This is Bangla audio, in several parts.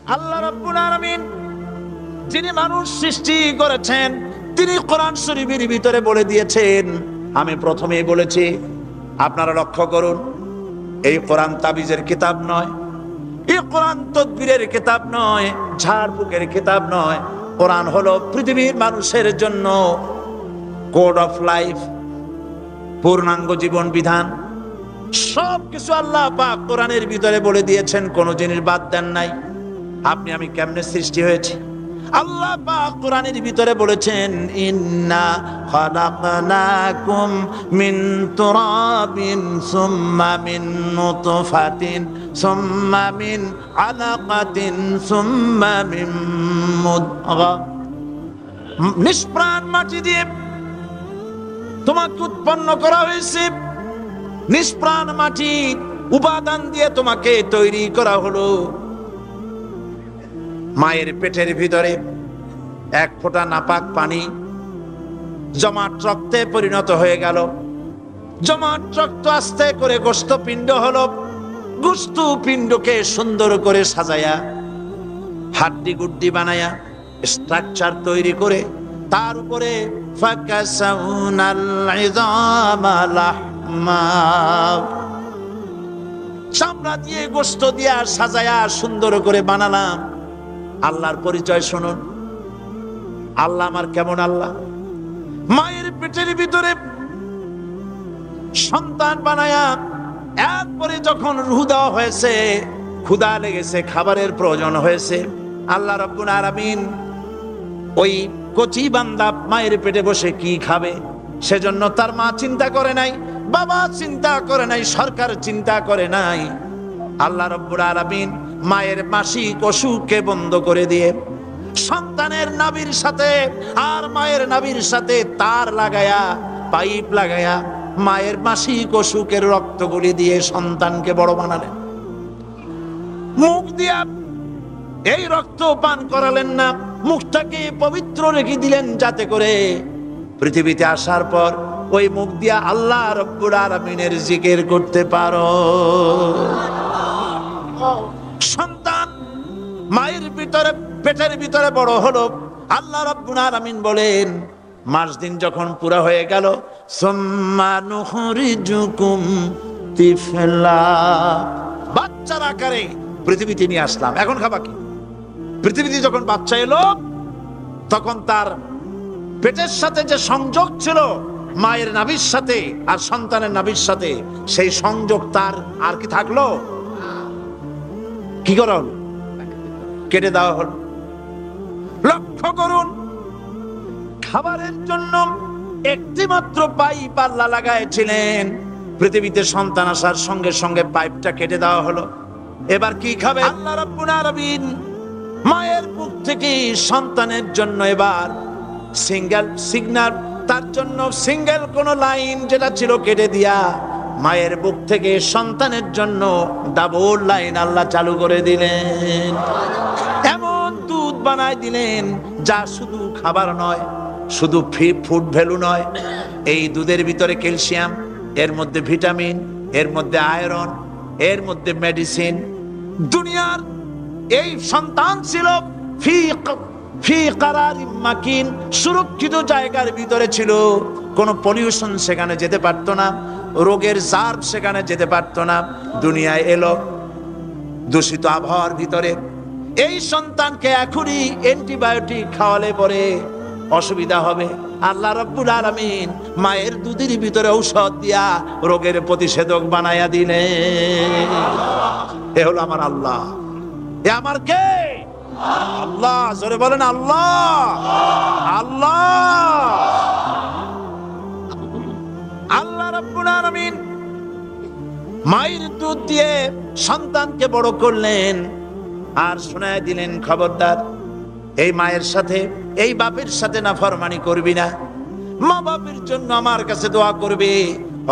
আল্লাহ রাব্বুল আলামিন যিনি মানুষ সৃষ্টি করেছেন, তিনি কোরআন শরীফের ভিতরে বলে দিয়েছেন। আমি প্রথমেই বলেছি, আপনারা লক্ষ্য করুন, এই কোরআন তাবিজের কিতাব নয়, এই কোরআন তদবিরের কিতাব নয়, ঝাড়ফুঁকের কিতাব নয়। কোরআন হলো পৃথিবীর মানুষের জন্য কোড অফ লাইফ, পূর্ণাঙ্গ জীবন বিধান। সবকিছু আল্লাহ পাক কোরআনের ভিতরে বলে দিয়েছেন, কোনো জিনিস বাদ দেন নাই। আপনি আমি কেমনে সৃষ্টি হয়েছি, আল্লাহ পাক কোরআনের ভিতরে বলেছেন, ইন্না খালাকনাকুম মিন তুরাবিন সুম্মা মিন নুতফাতিন সুম্মা মিন আলাকাতিন সুম্মা মিন মুদগা। নিষ্প্রাণ মাটি দিয়ে তোমাকে উৎপন্ন করা হয়েছে, নিষ্প্রাণ মাটি উপাদান দিয়ে তোমাকে তৈরি করা হলো। মায়ের পেটের ভিতরে এক ফোঁটা নাপাক পানি জমাট রক্তে পরিণত হয়ে গেল। জমাট রক্ত আস্তে করে গোশতপিণ্ড হলো। গোশতপিণ্ডকে সুন্দর করে সাজায়া, হাড্ডি গুড্ডি বানায়া, স্ট্রাকচার তৈরি করে তার উপরে ফাকাসাউনাল ইযামা লাহমা, চামড়া দিয়ে গোশত দিয়া সাজায়া সুন্দর করে বানালাম। আল্লাহর পরিচয় শুনুন, আল্লাহ আমার কেমন আল্লাহ। মায়ের পেটের ভিতরে সন্তান বানায়া এরপরে যখন রূহ দেওয়া হয়েছে, ক্ষুধা লেগেছে, খাবারের প্রয়োজন হয়েছে, আল্লাহ রাব্বুল আলামিন ওই কচি বান্দা মায়ের পেটে বসে কি খাবে, সেজন্য তার মা চিন্তা করে নাই, বাবা চিন্তা করে নাই, সরকার চিন্তা করে নাই। আল্লাহ রাব্বুল আলামিন মায়ের মাসিক অসুখকে বন্ধ করে দিয়ে সন্তানের নাভির সাথে আর মায়ের নাভির সাথে তার লাগায়া, পাইপ লাগায়া মায়ের মাসিক অসুখের রক্তগুলি দিয়ে সন্তানকে বড় বানালেন। মুখ দিয়া এই রক্ত পান করালেন না, মুখটাকে পবিত্র রেখে দিলেন, যাতে করে পৃথিবীতে আসার পর ওই মুখ দিয়া আল্লাহ রাব্বুল আলামিনের জিকির করতে পারো। সন্তান মায়ের ভিতরে, পেটের ভিতরে বড় হলো। আল্লাহ রাব্বুল আলামিন বলেন, মাস দিন যখন পুরা হয়ে গেল, সুম্মা নুখরিজুকুম তিফলা, বাচ্চার আকারে পৃথিবীতে নিয়ে আসলাম। এখন খাবা কি? পৃথিবীতে যখন বাচ্চা এলো, তখন তার পেটের সাথে যে সংযোগ ছিল মায়ের নাভির সাথে আর সন্তানের নাভির সাথে, সেই সংযোগ তার আর কি থাকলো? কি করা হলো? কেটে দেওয়া হলো। লক্ষ্য করুন, খাবারের জন্য একটি মাত্র পাইপ আল্লাহ লাগাইছিলেন, পৃথিবীতে সন্তান আসার সঙ্গে সঙ্গে পাইপটা কেটে দেওয়া হলো। এবার কি খাবে? আল্লাহ রাব্বুল আলামিন মায়ের বুক থেকে সন্তানের জন্য এবার সিঙ্গেল সিগন্যাল, তার জন্য সিঙ্গেল কোন লাইন যেটা ছিল কেটে দিয়া মায়ের বুক থেকে সন্তানের জন্য ডাবল লাইন আল্লাহ চালু করে দিলেন। এমন দুধ বানায় দিলেন যা শুধু খাবার নয়, শুধু ফুড ভ্যালু নয়। এই দুধের ভিতরে ক্যালসিয়াম, এর মধ্যে ভিটামিন, এর মধ্যে আয়রন, এর মধ্যে মেডিসিন। দুনিয়ার এই সন্তান ছিল ফি কারারিম মাকিন, সুরক্ষিত জায়গার ভিতরে ছিল। কোনো পলিউশন সেখানে যেতে পারতো না, রোগের জার্ম সেখানে যেতে পারতো না। দুনিয়ায় এলো দূষিত আবহাওয়ার ভিতরে। এই সন্তানকে এখনই অ্যান্টিবায়োটিক খাওয়ালে পরে অসুবিধা হবে। আল্লাহ রাব্বুল আলামিন মায়ের দুধের ভিতরে ঔষধ দিয়া রোগের প্রতিষেধক বানায়া দিলেন। এ হলো আমার আল্লাহ। এ আমার কে? আল্লাহ। জোরে বলেন আল্লাহ। আল্লাহ, আল্লাহ রাব্বুল আলামিন মায়ের দুধ দিয়ে সন্তানকে বড় করলেন আর শোনায় দিলেন, খবরদার এই মায়ের সাথে, এই বাপের সাথে নাফরমানি করবি না। মা বাপের জন্য আমার কাছে দোয়া করবে,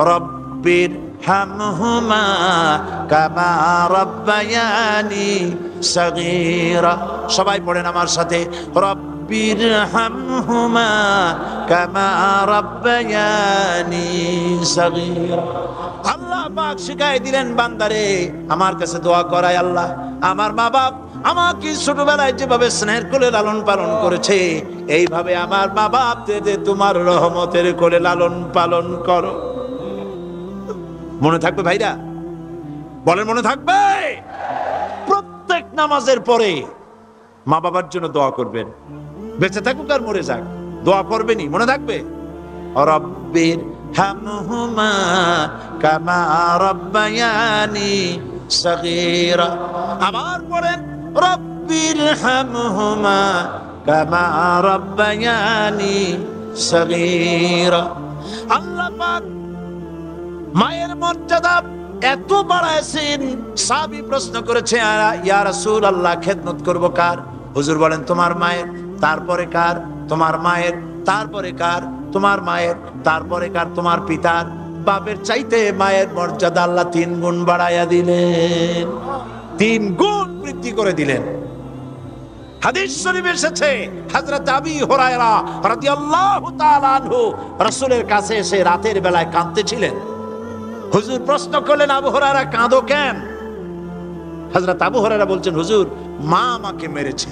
রব্বির হামহুমা কামা রাব্বায়ানি সাগীরা। সবাই পড়েন আমার সাথে, রব্বির হামহুমা কামা রাব্বায়ানি সাগীরা। আল্লাহ পাক শিখাই দিলেন বান্দারে আমার কাছে দোয়া করায়, আল্লাহ আমার মা বাপ আমাকে ছোটবেলায় যেভাবে স্নেহের কোলে লালন পালন করেছে, এইভাবে আমার মা বাপদের তোমার রহমতের কোলে লালন পালন করো। মনে থাকবে ভাইরা? বলেন মনে থাকবে? প্রত্যেক নামাজের পরে মা বাবার জন্য দোয়া করবেন, বেঁচে থাকুক আর মরে যাক, দোয়া করবেনই। মনে থাকবে? রব্বির হামহুমা কামা রব্বায়ানি সগীরা। আবার পড়েন রব্বির হামহুমা কামা রব্বায়ানি সগীরা। আল্লাহ পাক মায়ের মর্যাদা এত বাড়াইছেন, সাহাবী প্রশ্ন করেছে, ইয়া রাসূলুল্লাহ খেদমত করব কার? হুজুর বলেন তোমার মায়ের, তারপরে কার? তোমার মায়ের, তারপরে কার? তোমার মায়ের, তারপরে কার? তোমার পিতার। বাপের চাইতে মায়ের মর্যাদা আল্লাহ 3 গুণ বাড়াইয়া দিলেন, 3 গুণ বৃদ্ধি করে দিলেন। হাদিস শরীফে এসেছে, হযরত আবী হুরায়রা রাদিয়াল্লাহু তাআলা আনহু রাসূলের কাছে এসে রাতের বেলায় কাঁদতেছিলেন। হুজুর প্রশ্ন করলেন, আবু হুরায়রা কাঁদো কেন? হযরত আবু হুরায়রা বলছেন, হুজুর মা আমাকে মেরেছে।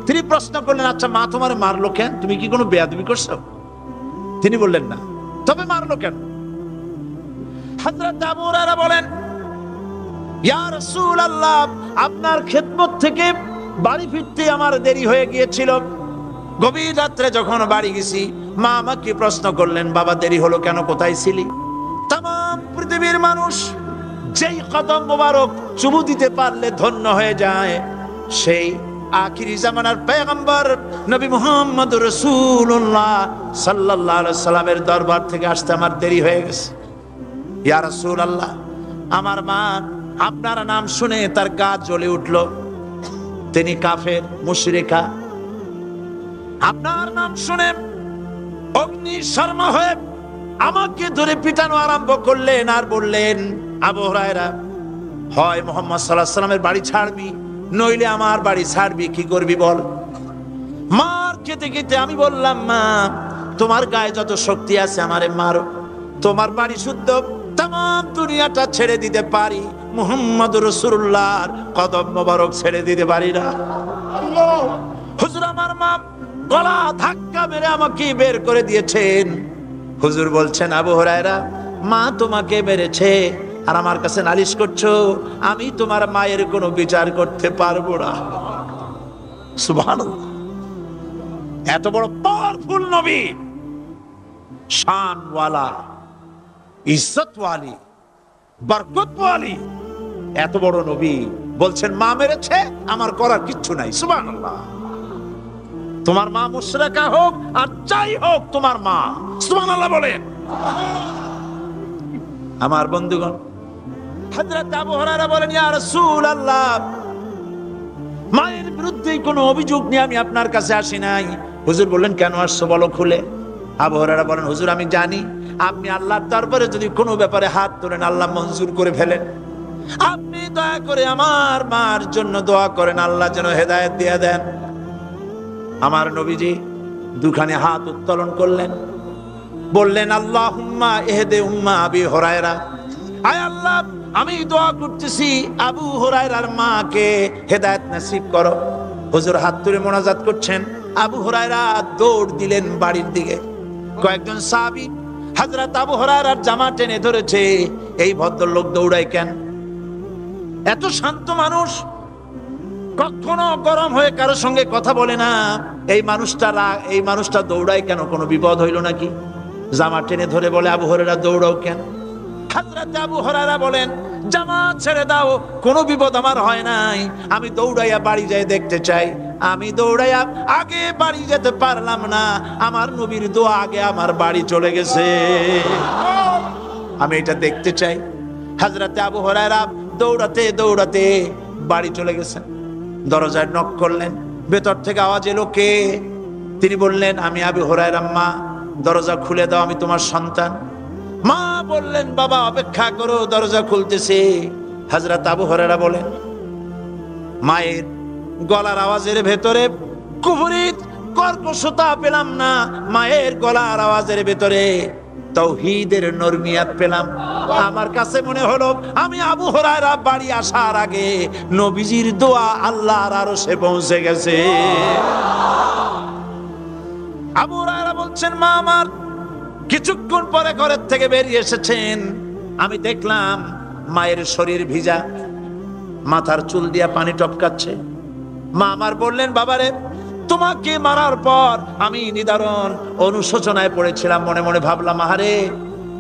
তিনি প্রশ্ন করলেন, আচ্ছা মা তোমার মারলো কেন? তুমি কি কোনো বেয়াদবি করছো? তিনি বললেন না। তবে মারলো কেন? হযরত আবু হুরায়রা বলেন, ইয়া রাসূলুল্লাহ, আপনার খেদমত থেকে বাড়ি ফিরতে আমার দেরি হয়ে গিয়েছিল। গভীর রাত্রে যখন বাড়ি গেছি, মা আমাকে প্রশ্ন করলেন, বাবা দেরি হলো কেন, কোথায় ছিলি? তাম পৃথিবীর মানুষ যেই কদম মোবারক চুমু দিতে পারলে ধন্য হয়ে যায়, সেই আখিরি জামানার পয়গম্বর নবী মুহাম্মদ রাসূলুল্লাহ সাল্লাল্লাহু আলাইহি সাল্লামের দরবার থেকে আসতে আমার দেরি হয়ে গেছে। ইয়া রাসূলুল্লাহ, আমার মা আপনার নাম শুনে তার গা জ্বলে উঠল। তিনি কাফের, মুশরিকা। আপনার নাম শুনে অগ্নি শর্মা হয়ে আমাকে ধরে পিটানো আরম্ভ করলেন আর বললেন, আবু হুরায়রা, হয় মুহাম্মদ সাল্লাল্লাহু আলাইহি সাল্লামের বাড়ি ছাড়বি, নইলে আমার বাড়ি ছাড়বি, কি করবি বল? মার খেতে খেতে আমি বললাম, মা তোমার গায়ে যত শক্তি আছে আমারে মারো, তোমার বাড়ি শুদ্ধ, তাম দুনিয়াটা ছেড়ে দিতে পারি, মুহাম্মদ রাসূলুল্লাহর কদম মোবারক ছেড়ে দিতে পারি না। হুজুর আমার মা গলা ধাক্কা মেরে আমাকে বের করে দিয়েছেন। হুজুর বলছেন, আবু হুরায়রা, মা তোমাকে মেরেছে আর আমার কাছে নালিশ করছো, আমি তোমার মায়ের কোনো বিচার করতে পারবো না। সুবহানাল্লাহ, এত বড় পাওয়ারফুল নবী, শানওয়ালা, ইজ্জতওয়ালি, বরকতওয়ালি, এত বড় নবী বলছেন মা মেরেছে, আমার করার কিচ্ছু নাই। সুবহানাল্লাহ। তোমার মা মুশরিকা হোক আর যাই হোক, তোমার মা। সুবহানাল্লাহ বলেন। আমার বন্ধুগণ, হযরত আবু হুরায়রা বলেন, ইয়া রাসূলুল্লাহ, মায়ের বিরুদ্ধে কোনো অভিযোগ নিয়ে আমি আপনার কাছে আসি নাই। হুজুর বললেন, কেন আসছো বলো খুলে। আবু হুরায়রা বলেন, হুজুর আমি জানি আপনি আল্লাহর দরবারে যদি কোনো ব্যাপারে হাত তোলেন আল্লাহ মঞ্জুর করে ফেলেন। আপনি দয়া করে আমার মার জন্য দোয়া করেন, আল্লাহ যেন হেদায়েত দিয়ে দেন। আমার নবীজি দুখানে হাত উত্তোলন করলেন, বললেন, আল্লাহুম্মা ইহদি উম্মা আবি হুরায়রা, আয় আল্লাহ আমি দোয়া করতেছি আবু হুরায়রার মাকে হেদায়েত নসিব করো। হুজুর হাত তুলে মোনাজাত করছেন, আবু হুরায়রা দৌড় দিলেন বাড়ির দিকে। কয়েকজন সাহাবী হযরত আবু হুরায়রার জামা টেনে ধরেছে, এই ভদ্রলোক দৌড়ায় কেন? এত শান্ত মানুষ, কখনো গরম হয়ে কারোর সঙ্গে কথা বলে না, এই মানুষটা দৌড়ায় কেন? কোনো বিপদ হইল নাকি? জামা টেনে ধরে বলে, আবু হুরায়রা দৌড়াও কেন? হযরত আবু হুরায়রা বলেন, জামা ছেড়ে দাও, কোনো বিপদ আমার হয় নাই, আমি দৌড়াইয়া বাড়ি যাই দেখতে চাই। আমি দৌড়াইয়া আগে বাড়ি যেতে পারলাম না, আমার নবীর দোয়া আগে আমার বাড়ি চলে গেছে, আমি এটা দেখতে চাই। হযরত আবু হুরায়রা দৌড়াতে দৌড়াতে বাড়ি চলে গেছেন। দরজায় নক করলেন, ভেতর থেকে আওয়াজ এলো, কে? তিনি বললেন, আমি আবু হুরায়রা। মা দরজা খুলে দাও, আমি তোমার সন্তান। মা বললেন, বাবা অপেক্ষা করো, দরজা খুলতেছে। হযরত আবু হুরায়রা বলেন, মায়ের গলার আওয়াজের ভেতরে কুফরি কর্কশতা পেলাম না, মায়ের গলার আওয়াজের ভেতরে তাওহীদের নরমিয়াত পেলাম। আমার কাছে মনে হলো আমি আবু হুরায়রা বাড়ি আসার আগে নবীজির দোয়া আল্লাহর আরশে পৌঁছে গেছে। আবু হুরায়রা বলছেন, মা আমার কিছুক্ষণ পরে ঘরের থেকে বেরিয়ে এসেছেন, আমি দেখলাম মায়ের শরীর ভিজা, মাথার চুল দিয়া পানি টপকাচ্ছে। মা আমার বললেন, বাবারে তোমাকে মারার পর আমি নিদারুণ অনুশোচনায় পড়েছিলাম, মনে মনে ভাবলাম, আহারে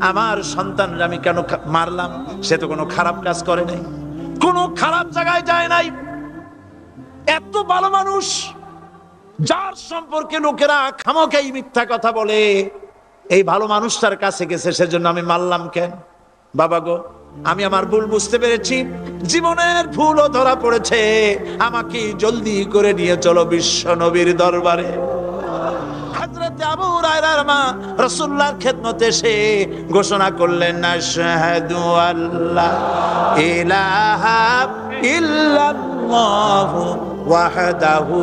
আমার সন্তান আমি কেন মারলাম? সে তো কোনো খারাপ কাজ করে নাই, কোনো খারাপ জায়গায় যায় নাই, এত ভালো মানুষ যার সম্পর্কে লোকেরা খামোখাই মিথ্যা কথা বলে, এই ভালো মানুষটার কাছে গেছে, সেজন্য আমি মারলাম কেন? বাবা গো, আমি আমার ভুল বুঝতে পেরেছি, জীবনের ভুলও ধরা পড়েছে, আমাকে জলদি করে নিয়ে চলো বিশ্ব নবীর দরবারে। হযরত আবু হুরায়রার মা রাসূলুল্লাহর খেদমতে এসে ঘোষণা করলেন, আশহাদু আল্লা ইলাহা ইল্লাল্লাহু ওয়াহদাহু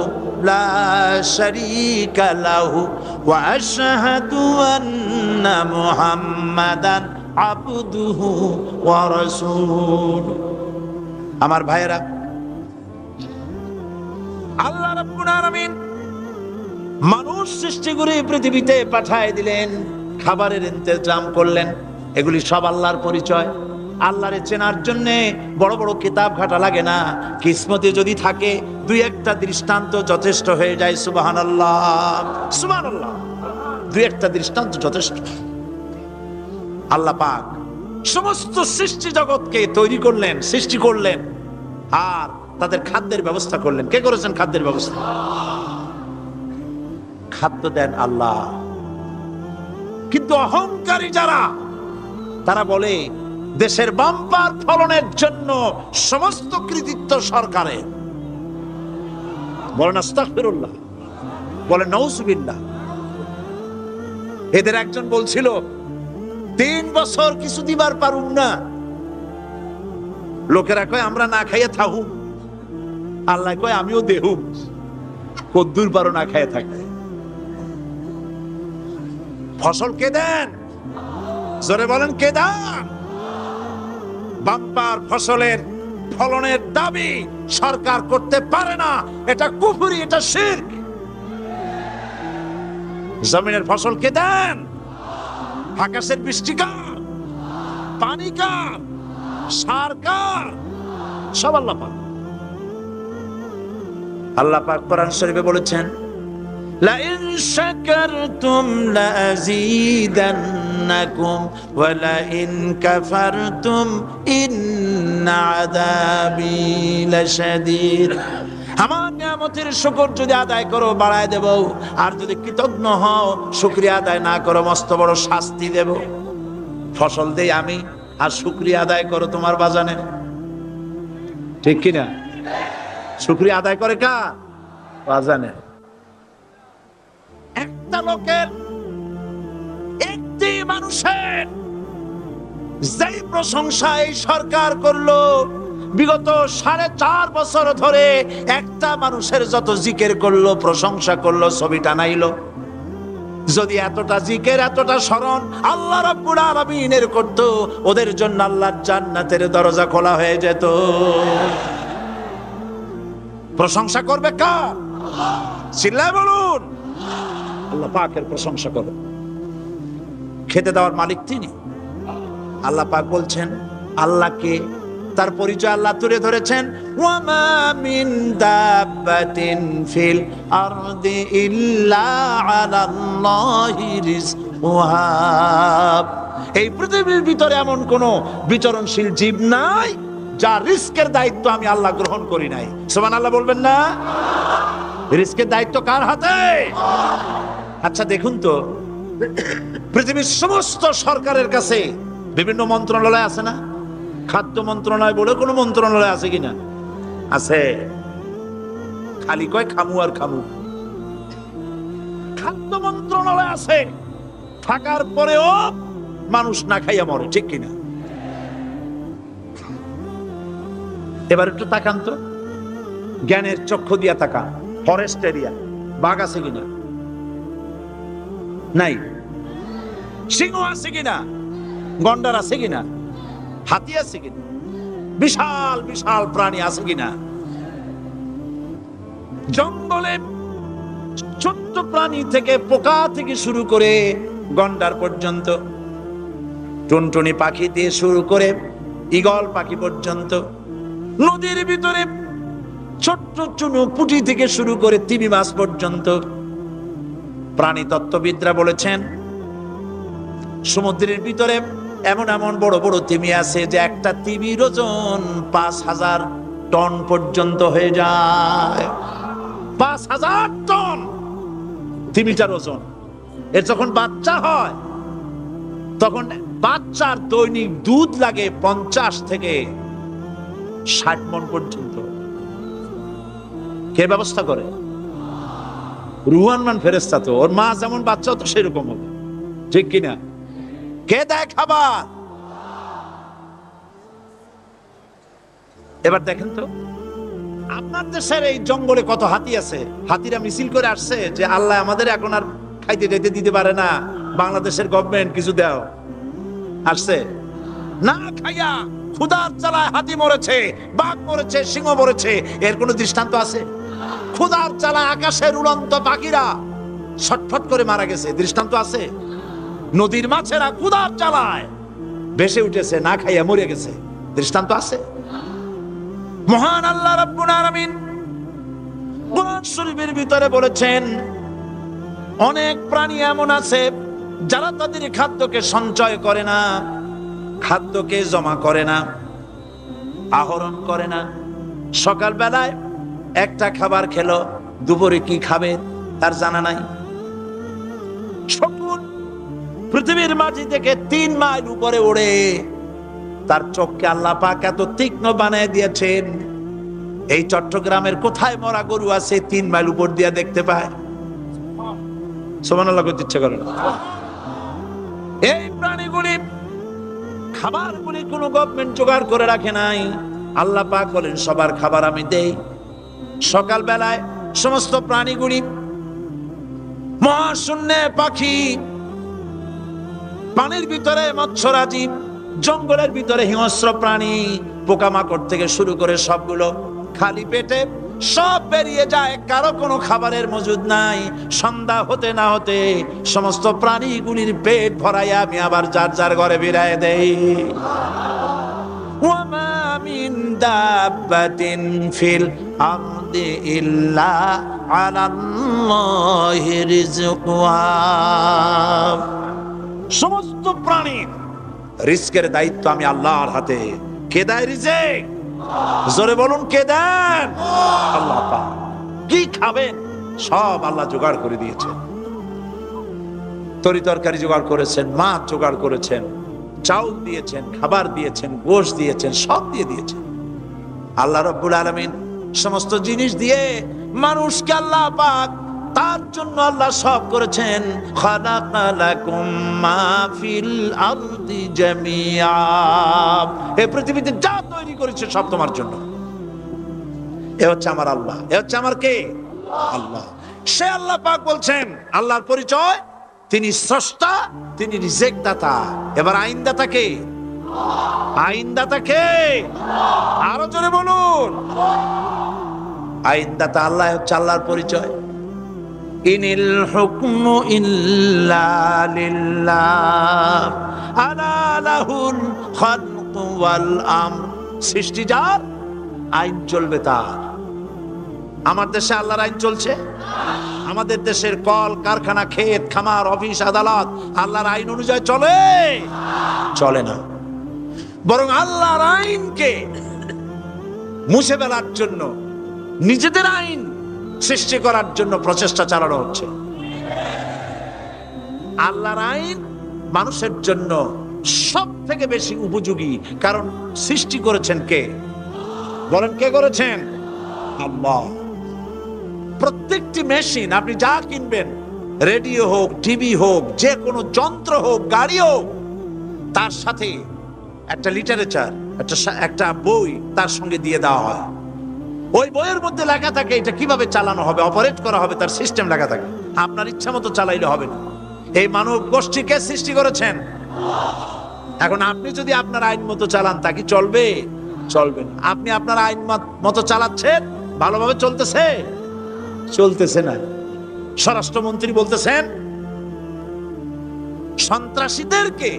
লা শারীকা লাহু ওয়া আশহাদু আন্না মুহাম্মাদান আবদুহু ওয়া রাসূলুহু। আমার ভাইয়েরা, আল্লাহ রাব্বুল আলামিন মানুষ সৃষ্টি করে পৃথিবীতে পাঠায় দিলেন, খাবারের ইন্তজাম করলেন, এগুলি সব আল্লাহর পরিচয়। আল্লাহরে চেনার জন্য বড় বড় কিতাব ঘাটা লাগে না, কিসমতে যদি থাকে দুই একটা দৃষ্টান্ত যথেষ্ট হয়ে যায়। সুবহানাল্লাহ, সুবহানাল্লাহ, দুই একটা দৃষ্টান্ত যথেষ্ট। আল্লাহ পাক সমস্ত সৃষ্টি জগৎকে তৈরি করলেন, সৃষ্টি করলেন, আর তাদের খাদ্যের ব্যবস্থা করলেন। কে করেছেন খাদ্যের ব্যবস্থা? খাদ্য দেন আল্লাহ। কিন্তু অহংকারী যারা, তারা বলে দেশের বাম্পার ফলনের জন্য সমস্ত কৃতিত্ব সরকারের। বলেন আস্তাগফিরুল্লাহ, বলেন নাউজুবিল্লাহ। এদের একজন বলছিল, 3 বছর কিছু দিবার পারুম না, লোকেরা কয় আমরা না খাইয়ে থাকুম, আল্লাহ কয় আমিও দেহুম, কদ্দুর পারো না খাইয়ে থাকতে। ফসল কে দেন? জোরে বলেন, কে দেন? বাম্পার ফসলের ফলনের দাবি সরকার করতে পারে না, এটা কুফরি, এটা শিরক। জমিনের ফসল কে দেন? আকাশের বৃষ্টি কার? পানি কার? সার কার? সব আল্লাহ পাক। আল্লাহ পাক কোরআন শরীফে বলেছেন, লা ইন শাকারতুম লা আযীদান্নাকুম ওয়া লা ইন কাফারতুম ইন্না আযাবি লাশাদীদ। আমার নিয়ামতের শুকর যদি আদায় করো বাড়ায় দেব, আর যদি কৃতজ্ঞ হও, শুকরিয়া আদায় না করো, মস্ত বড় শাস্তি দেব। ফসল দেই আমি, আর শুকরিয়া আদায় করো তোমার বাজানে। ঠিক কিনা? শুকরিয়া আদায় করে কার? বাজানে। একটা লোকের, একটি মানুষের যেই প্রশংসা এই সরকার করলো, বিগত 4.5 বছর ধরে একটা মানুষের যত জিকির করলো, প্রশংসা করলো, ছবি টানাইলো, যদি এতটা জিকির, এতটা স্মরণ আল্লাহ রাব্বুল আলামিনের করতো, ওদের জন্য আল্লাহর জান্নাতের দরজা খোলা হয়ে যেত। প্রশংসা করবে কার? চিল্লায় বলুন, আল্লাহ পাকের প্রশংসা করো। খেতে দেওয়ার মালিক তিনি। আল্লাহ পাক বলছেন, আল্লাহকে, তার পরিচয় আল্লাহ তুলে ধরেছেন, ওয়ামা মিন দাব্বাতিন ফিল আরদি ইল্লা আলাল্লাহি রিজকুহা। এই পৃথিবীর ভিতরে এমন কোন বিচরণশীল জীব নাই যার রিস্কের দায়িত্ব আমি আল্লাহ গ্রহণ করি নাই। সুবহানাল্লাহ বলবেন না? রিস্কের দায়িত্ব কার হাতে? আচ্ছা দেখুন তো, পৃথিবীর সমস্ত সরকারের কাছে বিভিন্ন মন্ত্রণালয় আছে না? খাদ্য মন্ত্রণালয় বলে কোনো মন্ত্রণালয় আছে কিনা? আছে। খালি কয় খামু আর খামু। খাদ্য মন্ত্রণালয় আছে, থাকার পরেও মানুষ না খাইয়া মরে, ঠিক কিনা? এবার একটু তাকান তো, জ্ঞানের চক্ষু দিয়া তাকান, ফরেস্ট এরিয়া, বাঘ আছে কিনা? নাই। সিংহ আছে কিনা, গন্ডার আছে কিনা, হাতি আছে কিনা, বিশাল বিশাল প্রাণী আছে কিনা। জঙ্গলে ছোট্ট প্রাণী থেকে, পোকা থেকে শুরু করে গন্ডার পর্যন্ত, টুনটুনি পাখি দিয়ে শুরু করে ঈগল পাখি পর্যন্ত, নদীর ভিতরে ছোট্ট চুনু পুঁটি থেকে শুরু করে তিমি মাছ পর্যন্ত। প্রাণী তত্ত্ববিদরা বলেছেন সমুদ্রের ভিতরে এমন এমন বড় বড় তিমি আছে যে একটা তিমির ওজন 5000 টন পর্যন্ত হয়ে যায়। 5000 টন তিমিটার ওজন। এর যখন বাচ্চা হয় তখন বাচ্চার দৈনিক দুধ লাগে 50 থেকে 60 মণ পর্যন্ত। কে ব্যবস্থা করে? রুহান মান ফেরেশতা। তো ওর মা যেমন বাচ্চা তো সেরকম হবে, ঠিক কিনা? কে দেয় খাবার? এবার দেখেন তো আপনার দেশের এই জঙ্গলে কত হাতি আছে। হাতিরা মিছিল করে আসছে যে আল্লাহ আমাদের এখন আর খাইতে টাইতে দিতে পারে না, বাংলাদেশের গভর্নমেন্ট কিছু দাও। আসছে না, খাইয়া ক্ষুধার জ্বালায় হাতি মরেছে, বাঘ মরেছে, সিংহ মরেছে। এর কোনো দৃষ্টান্ত আছে? ক্ষুধার জ্বালায় আকাশের উড়ন্ত পাখিরা ছটফট করে মারা গেছে, দৃষ্টান্ত আছে? নদীর মাছেরা ক্ষুধার জ্বালায় ভেসে উঠেছে, না খাইয়া মরে গেছে, দৃষ্টান্ত আছে? মহান আল্লাহ রাব্বুল আলামিন কোরআন শরীফের ভিতরে বলেছেন অনেক প্রাণী এমন আছে যারা তাদের খাদ্যকে সঞ্চয় করে না, খাদ্যকে জমা করে না, আহরণ করে না। সকাল বেলায় একটা খাবার খেলো, দুপুরে কি খাবে তার জানা নাই। শকুন পৃথিবীর মাঝি থেকে 3 মাইল উপরে ওড়ে, তার চোখকে আল্লাহ পাক এত তীক্ষ্ণ বানিয়ে দিয়েছেন, এই চট্টগ্রামের কোথায় মরা গরু আছে 3 মাইল উপর দিয়ে দেখতে পায়। সুবহানাল্লাহ করতে ইচ্ছে করে না। এই প্রাণীগুলি খাবারগুলি কোনো গভর্নমেন্ট জোগাড় করে রাখে নাই। আল্লাহ পাক বলেন সবার খাবার আমি দেই। সকাল বেলায় সমস্ত প্রাণীগুলি, মহাশূন্যে পাখি, পানির ভিতরে মৎস্যরাজি, জঙ্গলের ভিতরে হিংস্র প্রাণী, পোকামাকড় থেকে শুরু করে সবগুলো খালি পেটে সব বেরিয়ে যায়, কারো কোনো খাবারের মজুদ নাই। সন্ধ্যা হতে না হতে সমস্ত প্রাণীগুলির পেট ভরাইয়া আমি আবার যার যার ঘরে বিরায় দেই। ওয়ামা মিন দাব্বাতিন ফিল আরদি ইল্লা আলাল্লাহি রিজকুহা। সমস্ত প্রাণীর রিজকের দায়িত্ব আমি আল্লাহর হাতে। কে দেয় রিজক? জোরে বলুন, কে দেন? আল্লাহ পাক। কি খাবেন সব আল্লাহ জোগাড় করে দিয়েছেন। তরি তরকারি জোগাড় করেছেন, মাছ জোগাড় করেছেন, চাউল দিয়েছেন, খাবার দিয়েছেন, গোশত দিয়েছেন, সব দিয়ে দিয়েছেন। আল্লাহ রাব্বুল আলামিন সমস্ত জিনিস দিয়ে মানুষকে আল্লাহ পাক তার জন্য আল্লাহ সব করেছেন। খালাকালাকুম মা ফিল আরদি জামিআ। এই পৃথিবীতে যা তৈরি করেছে সব তোমার জন্য। এ হচ্ছে আমার আল্লাহ, এ হচ্ছে আমার কে? আল্লাহ। সে আল্লাহ পাক বলছেন, আল্লাহর পরিচয় তিনি স্রষ্টা, তিনি রিজেক দাতা। এবার আইনদাতা কে? আইনদাতা কে? আরো জোরে বলুন। আইনদাতা আল্লাহ হচ্ছে আল্লাহর পরিচয়। ইনিল হুকমু ইল্লা লিল্লাহ আলা লাহুল খালকু ওয়াল আমর। সৃষ্টি যার, আইন চলবে তার। আমার দেশে আল্লাহর আইন চলছে? আমাদের দেশের কল কারখানা, ক্ষেত খামার, অফিস আদালত আল্লাহর আইন অনুযায়ী চলে? চলে না। বরং আল্লাহর আইনকে মুছে ফেলার জন্য নিজেদের আইন সৃষ্টি করার জন্য প্রচেষ্টা চালানো হচ্ছে। আল্লাহর আইন মানুষের জন্য সব থেকে বেশি উপযোগী, কারণ সৃষ্টি করেছেন কে? বলেন, কে করেছেন? আল্লাহ। প্রত্যেকটি মেশিন আপনি যা কিনবেন, রেডিও হোক, টিভি হোক, যে কোনো যন্ত্র হোক, গাড়ি হোক, তার সাথে একটা লিটারেচার, একটা বই তার সঙ্গে দিয়ে দেওয়া হয়। ওই বইয়ের মধ্যে লেখা থাকে এটা কিভাবে চালানো হবে, অপারেট করা হবে, তার সিস্টেম লেখা থাকে। আপনার ইচ্ছা মতো চালাইলে হবে না। এই মানব গোষ্ঠীকে সৃষ্টি করেছেন। এখন আপনি যদি আপনার আইন মতো চালান তা কি চলবে? চলবে না। আপনি আপনার আইন মতো চালাচ্ছেন, ভালোভাবে চলতেছে? চলতেছে না। স্বরাষ্ট্রমন্ত্রী বলতেছেন সন্ত্রাসীদেরকে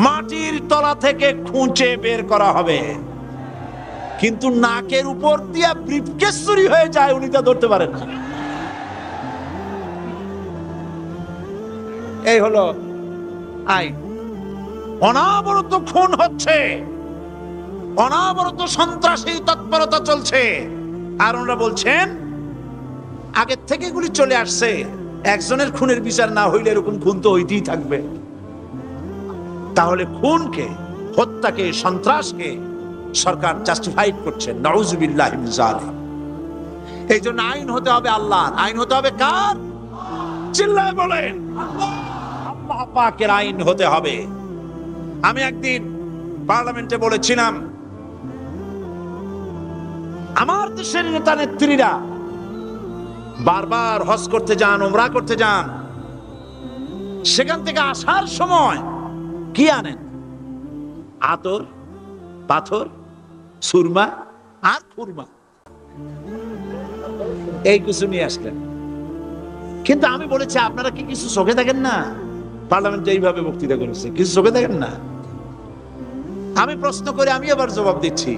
মাটির তলা থেকে খুঁজে বের করা হবে, কিন্তু নাকের উপর দিয়া ব্রিফকেস চুরি হয়ে যায়, উনি তা ধরতে পারেন না। এই হলো আইন। অনাবরত খুন হচ্ছে, অনাবরত সন্ত্রাসী তৎপরতা চলছে, আর ওনারা বলছেন আগের থেকে এগুলি চলে আসছে, একজনের খুনের বিচার না হইলে এরকম খুন তো হইতেই থাকবে। তাহলে খুনকে, হত্যাকে, সন্ত্রাসকে সরকার জাস্টিফাইড করছে। নাউজুবিল্লাহি মিন যালিক। এই জন্য আইন হতে হবে আল্লাহর। আইন হতে হবে কার? চিল্লায় বলেন, আল্লাহ পাকের আইন হতে হবে। আমি একদিন পার্লামেন্টে বলেছিলাম, আমার দেশের নেতা নেত্রীরা বারবার হজ করতে যান, উমরা করতে যান, সেখান থেকে আসার সময় কি আনেন? আতর, পাথর, সুরমা আর খুরমা, এই কিছু নিয়ে আসলেন। কিন্তু আমি বলেছি আপনারা কি কিছু চোখে দেখেন না? পার্লামেন্টে এইভাবে বক্তৃতা করেছে, কিছু চোখে দেখেন না? আমি প্রশ্ন করে আমি আবার জবাব দিচ্ছি,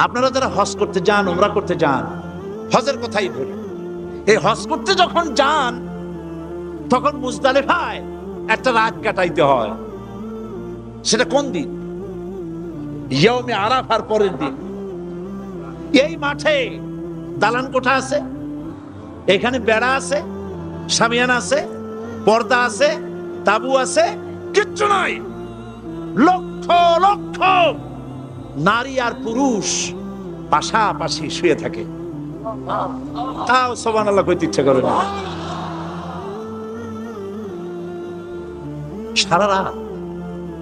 আপনারা যারা হজ করতে যান, উমরা করতে যান, হজের কথাই বলি, এই হজ করতে যখন যান তখন মুজদালিফায় একটা রাত কাটাইতে হয়। সেটা কোন দিন? ইয়ৌমে আরাফার পরের দিন। এই মাঠে দালান কোঠা আছে, এখানে বেড়া আছে, শামিয়ানা আছে, পর্দা আছে, তাবু আছে, কিচ্ছু নাই। লক্ষ লক্ষ নারী আর পুরুষ পাশাপাশি শুয়ে থাকে। তাও সুবহানাল্লাহ কইতে ইচ্ছা করে না। সারা রাত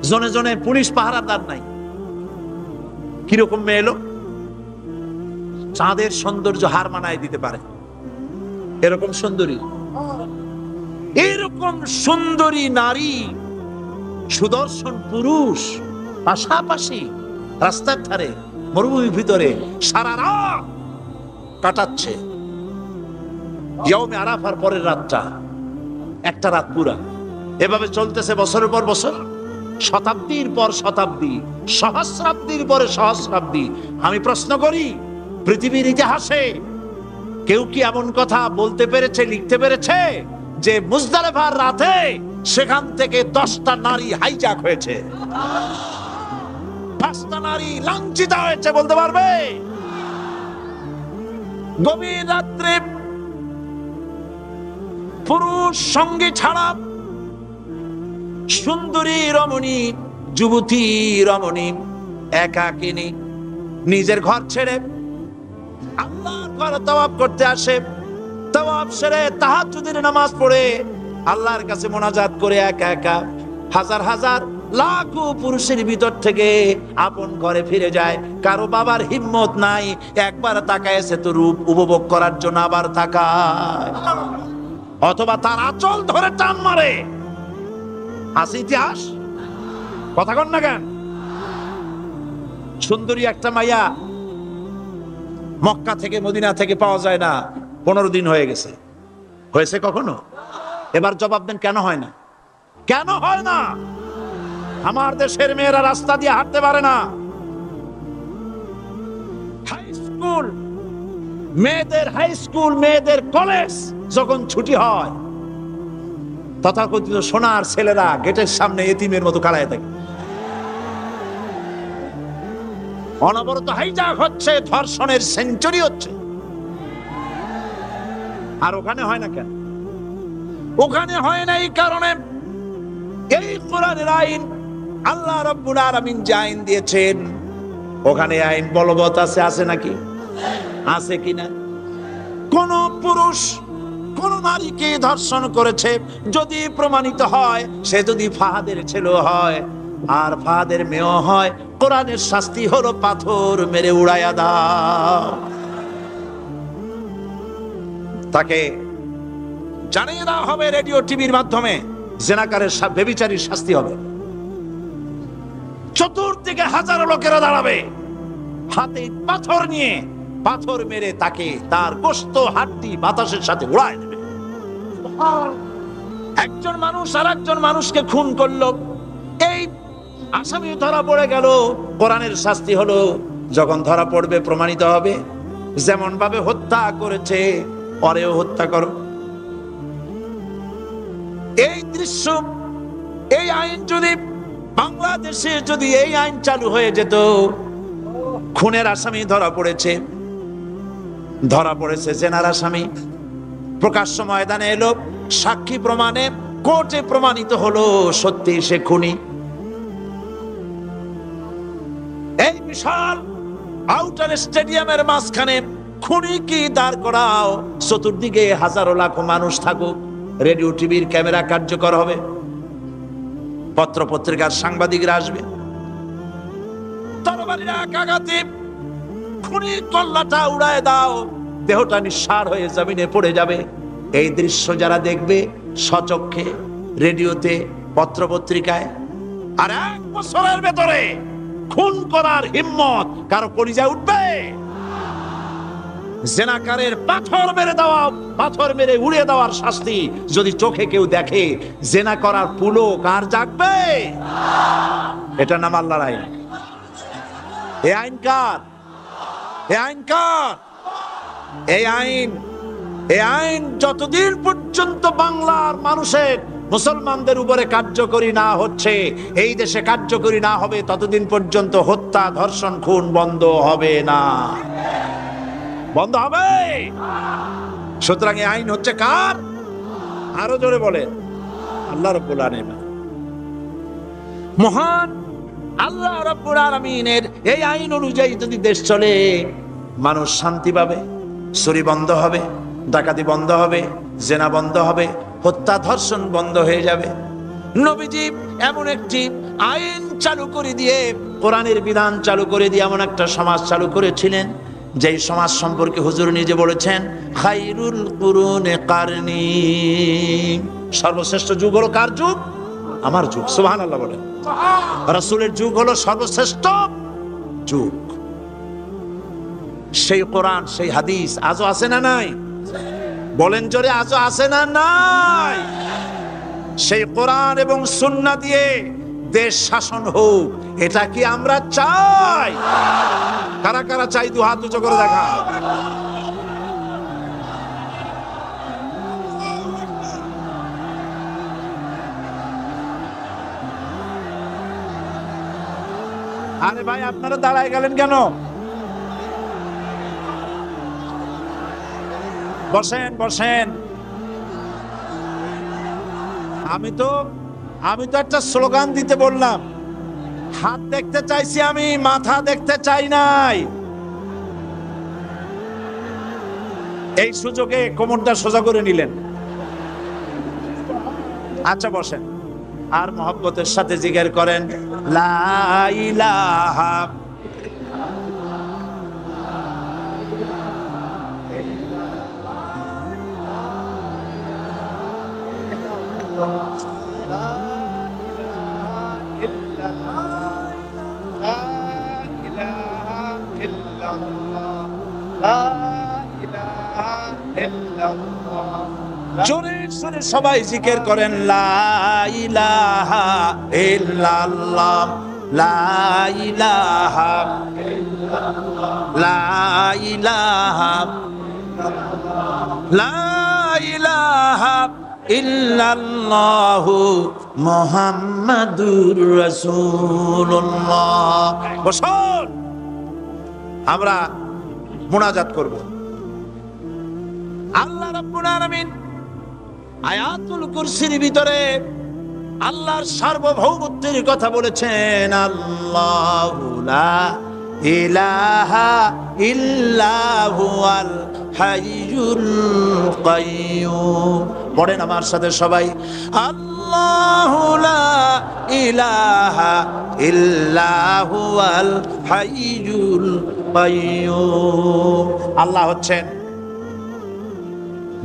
জনে জনে পুলিশ পাহারাদার নাই। কিরকম মেয়ে এলো? চাঁদের সৌন্দর্য হার মানায় দিতে পারে এরকম সুন্দরী, এরকম সুন্দরী নারী, সুদর্শন পুরুষ পাশাপাশি রাস্তার ধারে মরুভূমির ভিতরে সারা রাত কাটাচ্ছে। ইয়ৌমে আরাফার পরের রাতটা একটা রাত পুরা। এভাবে চলতেছে বছরের পর বছর, শতাব্দীর পর শতাব্দী, সহস্রাব্দীর পরে সহস্রাব্দী। আমি প্রশ্ন করি, পৃথিবীর ইতিহাসে কেউ কি এমন কথা বলতে পেরেছে, লিখতে পেরেছে যে মুজদালিফার রাতে সেখান থেকে 10টা নারী হাইজ্যাক হয়েছে, 5টা নারী লাঞ্ছিত হয়েছে? বলতে পারবে? গভীর রাত্রে পুরুষ সঙ্গী ছাড়া সুন্দরী রমণী, যুবতী রমণী একাকিনী নিজের ঘর ছেড়ে আল্লাহর ঘরে তাওয়াফ করতে আসে। তাওয়াফ সেরে তাহাজ্জুদের নামাজ পড়ে আল্লাহর কাছে মোনাজাত করে একা একা হাজার হাজার লাখো পুরুষের ভিতর থেকে আপন ঘরে ফিরে যায়। কারো বাবার হিম্মত নাই একবার তাকায় সে তো রূপ উপভোগ করার জন্য আবার তাকায়, অথবা তার আঁচল ধরে টান মারে। আছে ইতিহাস, কথা কন না কেন? সুন্দরী একটা মাইয়া মক্কা থেকে মদিনা থেকে পাওয়া যায় না, 15 দিন হয়ে গেছে। হয়েছে কখনো? এবার জবাব দেন, কেন হয় না? কেন হয় না? আমার দেশের মেয়েরা রাস্তা দিয়ে হাঁটতে পারে না। হাই স্কুল মেয়েদের, হাই স্কুল মেয়েদের কলেজ যখন ছুটি হয়, তথাকথিত সোনার ছেলেরা গেটের সামনে এতিমের মতো কালায় থাকে। অনবরত হাইজ্যাক হচ্ছে, ধর্ষণের সেঞ্চুরি হচ্ছে। আর ওখানে হয় না কেন? ওখানে হয় না এই কারণে এই কোরআনের আইন, আল্লাহ রাব্বুল আলামিন যে আইন দিয়েছেন ওখানে আইন বলবৎ আছে। আছে নাকি? আছে কিনা? কোন পুরুষ কোন নারীকে ধর্ষণ করেছে যদি প্রমাণিত হয়, সে যদি ফাহাদের ছেলে হয় আর ফাহাদের মেয়ে হয়, কোরআনের শাস্তি হলো পাথর মেরে উড়াইয়া দাও। তাকে জানিয়ে দেওয়া হবে রেডিও টিভির মাধ্যমে জেনাকারের ব্যভিচারীর শাস্তি হবে। চতুর্দিকে হাজারো লোকেরা দাঁড়াবে, হাতে পাথর নিয়ে পাথর মেরে তাকে তার গোশত হাড্ডি বাতাসের সাথে উড়ায় দেবে। একজন মানুষ আর একজন মানুষকে খুন করলো, এই আসামি ধরা পড়ে গেল, কোরআনের শাস্তি হলো যখন ধরা পড়বে প্রমাণিত হবে যেমন ভাবে হত্যা করেছে পরেও হত্যা করো। এই দৃশ্য, এই আইন যদি বাংলাদেশে যদি এই আইন চালু হয়ে যেত, খুনের আসামি ধরা পড়েছে জেনার আসামি, প্রকাশ্য ময়দানে এলো, সাক্ষী প্রমাণে কোর্টে প্রমাণিত হলো সত্যি সে খুনি। এই বিশাল আউটার স্টেডিয়ামের মাঝখানে খুনি কি দাঁড় করাও, চতুর্দিকে হাজারো লাখো মানুষ থাকুক, রেডিও টিভির ক্যামেরা কার্যকর হবে, পত্র পত্রিকার সাংবাদিকরা আসবে, তরবারির আঘাতে খুনির কল্লাটা উড়ায় দাও, দেহটা নিঃসাড় হয়ে জমিনে পড়ে যাবে। এই দৃশ্য যারা দেখবে সচক্ষে, রেডিওতে, পত্র পত্রিকায়, আর 1 বছরের ভেতরে খুন করার হিম্মত কারো কলিজায় উঠবে? জেনাকারের পাথর মেরে দেওয়া, পাথর মেরে উড়িয়ে দেওয়ার শাস্তি যদি চোখে কেউ দেখে, জেনা করার পুলো কার জাগবে? এটা নাম আল্লাহর আইন। এই আইন কার? এই আইন কার? এই আইন যতদিন পর্যন্ত বাংলার মানুষের, মুসলমানদের উপরে কার্যকরী না হচ্ছে, এই দেশে কার্যকরী না হবে, ততদিন পর্যন্ত হত্যা, ধর্ষণ, খুন বন্ধ হবে না। বন্ধ হবে। সুতরাং এই আইন হচ্ছে কার? আরো জোরে বলে, আল্লাহ রাব্বুল আলামিন। মহান আল্লাহ রাব্বুল আলামিনের এই আইন অনুযায়ী যদি দেশ চলে, মানুষ শান্তি পাবে, চুরি বন্ধ হবে, ডাকাতি বন্ধ হবে, জেনা বন্ধ হবে, হত্যা ধর্ষণ বন্ধ হয়ে যাবে। নবীজি এমন একটি আইন চালু করে দিয়ে, কোরআনের বিধান চালু করে দিয়ে এমন একটা সমাজ চালু করেছিলেন, যেই সমাজ সম্পর্কে হুজুর নিজে বলেছেন, খায়রুল কুরুনে কারনি, সর্বশ্রেষ্ঠ যুগ হলো কার যুগ? আমার যুগ। সুবহানাল্লাহ বলেন। রাসূলের যুগ হলো সর্বশ্রেষ্ঠ যুগ। সেই কোরআন, সেই হাদিস আজও আছে না নাই? বলেন জোরে, আজও আছে না নাই? সেই কোরআন এবং সুন্নাহ দিয়ে দেশ শাসন হোক, এটা কি আমরা চাই? কারা কারা চাই? দু হাত উঁচু করে দেখা। আরে ভাই, আপনারা দাঁড়ায় গেলেন কেন? বসেন বসেন। আমি তো একটা স্লোগান দিতে বললাম, হাত দেখতে চাইছি আমি, মাথা দেখতে চাই নাই। এই সুযোগে কোমরটা সোজা করে নিলেন। আচ্ছা বসেন, আর মহব্বতের সাথে জিকির করেন, লা ইলাহা জোরে জোরে সবাই জিকির করেন, লা ইলাহা ইল্লাল্লাহ, লা ইলাহা ইল্লাল্লাহ, লা ইলাহা লা ইলাহা ইল্লাল্লাহু মুহাম্মাদুর রাসূলুল্লাহ। বসুন, আমরা মুনাজাত করব। আল্লাহ রাব্বুল আলামিন আয়াতুল কুরসির ভিতরে আল্লাহর সার্বভৌমত্বের কথা বলেছেন, আল্লাহু লা ইলাহা ইল্লা হুয়াল হাইয়ুল কাইয়্যুম। পড়েন আমার সাথে সবাই, আল্লাহু লা ইলাহা ইল্লা হুয়াল হাইয়ুল কাইয়্যুম। আল্লাহ হচ্ছেন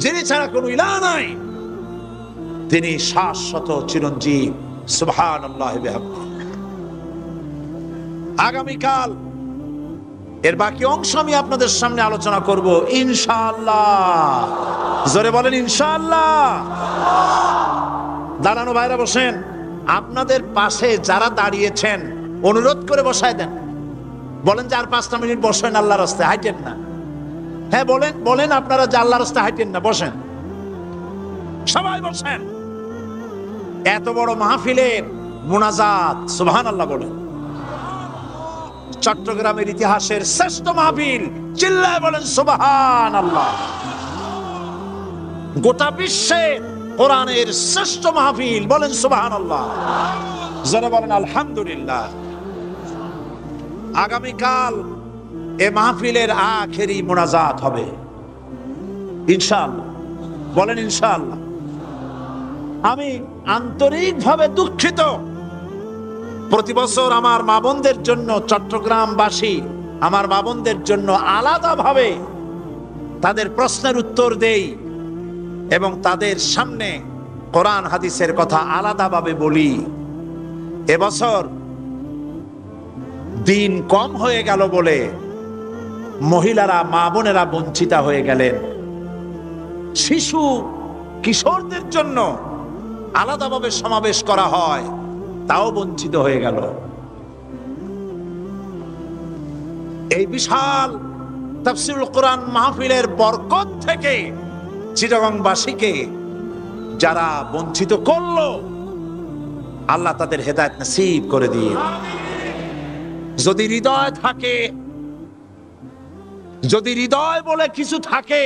যিনি ছাড়া কোনো ইলাহ নাই, তিনি শাশ্বত চিরঞ্জীব। সুবহানাল্লাহ বিহামদিহি। আগামীকাল এর বাকি অংশ আমি আপনাদের সামনে আলোচনা করব ইনশাআল্লাহ। জোরে বলেন ইনশাআল্লাহ। দাঁড়ানো ভাইরা বসেন। আপনাদের পাশে যারা দাঁড়িয়েছেন অনুরোধ করে বসায় দেন। বলেন যে আর 5টা মিনিট বসেন, আল্লাহর রাস্তায় হাঁটেন না। হ্যাঁ বলেন, বলেন আপনারা যে আল্লাহর রাস্তায় হাঁটেন না, বসেন, সবাই বসেন। এত বড় মাহফিলের মুনাজাত, সুবহানাল্লাহ বলেন। চট্টগ্রামের ইতিহাসের শ্রেষ্ঠ মাহফিল, চিল্লায় বলেন সুবহানাল্লাহ। গোটা বিশ্বে কোরআনের শ্রেষ্ঠ মাহফিল, বলেন সুবহানাল্লাহ। যারা বলেন আলহামদুলিল্লাহ। আগামীকাল এ মাহফিলের আখেরি মুনাজাত হবে ইনশাআল্লাহ। বলেন ইনশাআল্লাহ। আমি আন্তরিকভাবে দুঃখিত, প্রতি বছর আমার মা বোনদের জন্য, চট্টগ্রামবাসী আমার মা বোনদের জন্য আলাদাভাবে তাদের প্রশ্নের উত্তর দেই এবং তাদের সামনে কোরআন হাদিসের কথা আলাদাভাবে বলি। এবছর দিন কম হয়ে গেল বলে মহিলারা, মা বোনেরা বঞ্চিতা হয়ে গেলেন। শিশু কিশোরদের জন্য আলাদাভাবে সমাবেশ করা হয়, তাও বঞ্চিত হয়ে গেল। এই বিশাল তাফসীরুল কোরআন মাহফিলের বরকত থেকে চিটাগংবাসীকে যারা বঞ্চিত করলো, আল্লাহ তাদের হেদায়েত নসিব করে দিয়ে। যদি হৃদয় থাকে, যদি হৃদয় বলে কিছু থাকে,